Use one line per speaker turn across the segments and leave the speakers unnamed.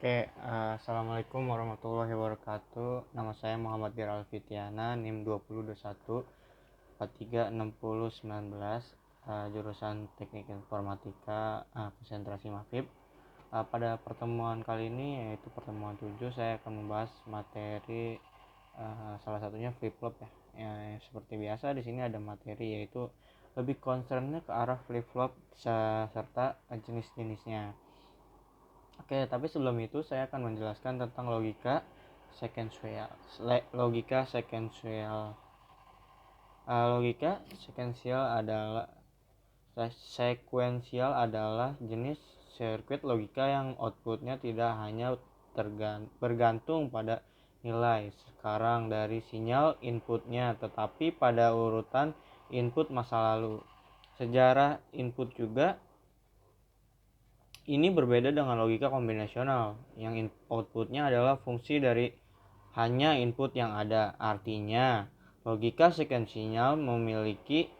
Assalamualaikum warahmatullahi wabarakatuh. Nama saya Muhammad Giral Fitiana, NIM 2021 436019, jurusan Teknik Informatika, konsentrasi MAFIB. Pada pertemuan kali ini, yaitu pertemuan 7, saya akan membahas materi salah satunya flip-flop ya. Seperti biasa di sini ada materi, yaitu lebih concernnya ke arah flip-flop serta jenis-jenisnya. Tapi sebelum itu saya akan menjelaskan tentang logika sekuensial. Logika sekuensial adalah jenis sirkuit logika yang outputnya tidak hanya bergantung pada nilai sekarang dari sinyal inputnya, tetapi pada urutan input masa lalu, sejarah input juga. Ini berbeda dengan logika kombinasional yang outputnya adalah fungsi dari hanya input yang ada. Artinya, logika sekuensial memiliki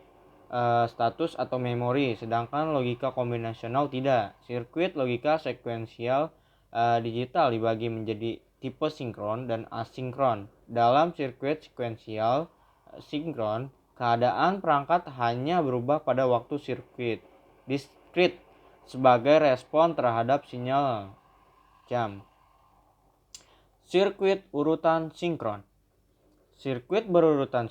status atau memori, sedangkan logika kombinasional tidak. Sirkuit logika sekuensial digital dibagi menjadi tipe sinkron dan asinkron. Dalam sirkuit sekuensial sinkron, keadaan perangkat hanya berubah pada waktu sirkuit diskrit sebagai respon terhadap sinyal jam. Sirkuit urutan sinkron. Sirkuit berurutan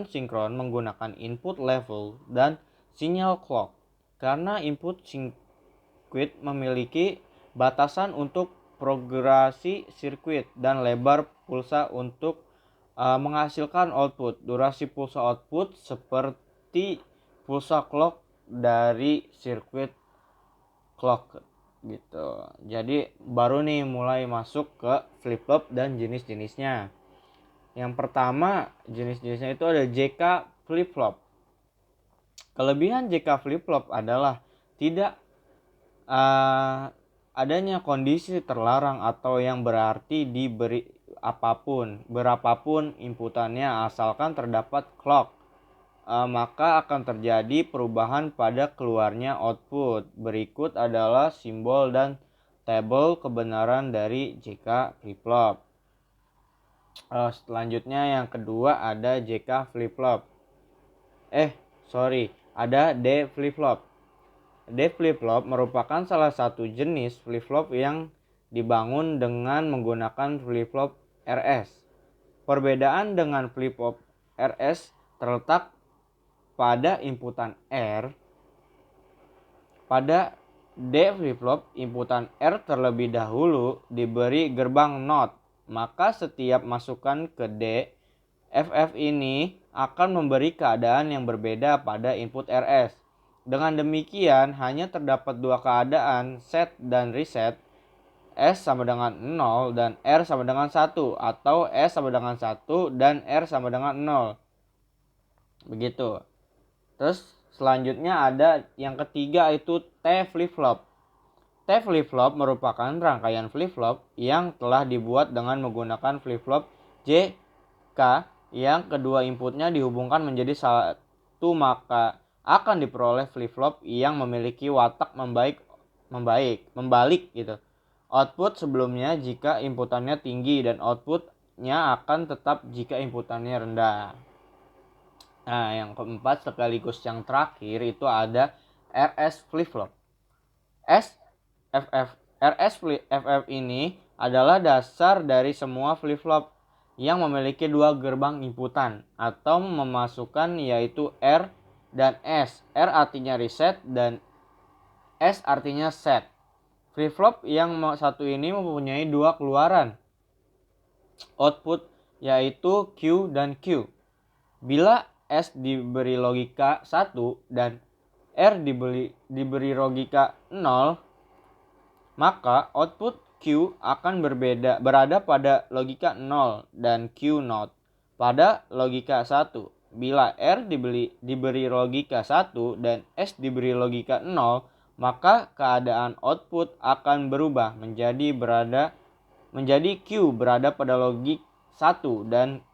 sinkron menggunakan input level dan sinyal clock. Karena input sirkuit memiliki batasan untuk progresi sirkuit dan lebar pulsa untuk menghasilkan output. Durasi pulsa output seperti pulsa clock dari sirkuit clock gitu. Jadi baru nih mulai masuk ke flip-flop dan jenis-jenisnya. Yang pertama jenis-jenisnya itu ada JK flip-flop. Kelebihan JK flip-flop adalah tidak adanya kondisi terlarang atau yang berarti diberi berapapun inputannya asalkan terdapat clock. Maka akan terjadi perubahan pada keluarnya output. Berikut adalah simbol dan tabel kebenaran dari JK flip-flop. Selanjutnya yang kedua ada JK flip-flop. Ada D flip-flop. D flip-flop merupakan salah satu jenis flip-flop yang dibangun dengan menggunakan flip-flop RS. Perbedaan dengan flip-flop RS terletak pada inputan R. Pada D flip-flop, inputan R terlebih dahulu diberi gerbang NOT. Maka setiap masukan ke D, FF ini akan memberi keadaan yang berbeda pada input RS. Dengan demikian, hanya terdapat dua keadaan, set dan reset. S sama dengan 0 dan R sama dengan 1, atau S sama dengan 1 dan R sama dengan 0. Begitu. Terus selanjutnya ada yang ketiga itu T flip-flop. T flip-flop merupakan rangkaian flip-flop yang telah dibuat dengan menggunakan flip-flop JK yang kedua inputnya dihubungkan menjadi satu, maka akan diperoleh flip-flop yang memiliki watak membalik gitu. Output sebelumnya jika inputannya tinggi dan outputnya akan tetap jika inputannya rendah. Nah, yang keempat sekaligus yang terakhir itu ada RS flip-flop. RS ini adalah dasar dari semua flip-flop yang memiliki dua gerbang inputan atau memasukkan, yaitu R dan S. R artinya reset dan S artinya set. Flip-flop yang satu ini mempunyai dua keluaran output, yaitu Q dan Q. Bila S diberi logika 1 dan R diberi logika 0, maka output Q akan berada pada logika 0 dan Q not pada logika 1. Bila R diberi logika 1 dan S diberi logika 0, maka keadaan output akan berubah menjadi Q berada pada logika 1 dan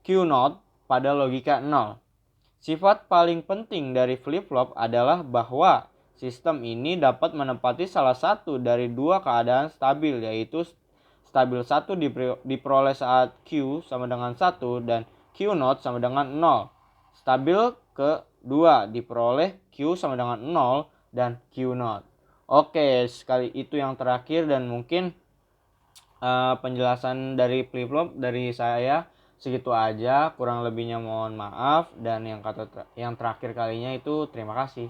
Q not pada logika 0. Sifat paling penting dari flip-flop adalah bahwa Sistem ini dapat menempati salah satu dari dua keadaan stabil, yaitu stabil 1 diperoleh saat Q sama dengan 1 dan Q0 sama dengan 0. Stabil kedua diperoleh Q sama dengan 0 dan Q0. Oke, sekali itu yang terakhir, dan mungkin penjelasan dari flip-flop dari saya segitu aja. Kurang lebihnya mohon maaf, dan yang terakhir kalinya itu terima kasih.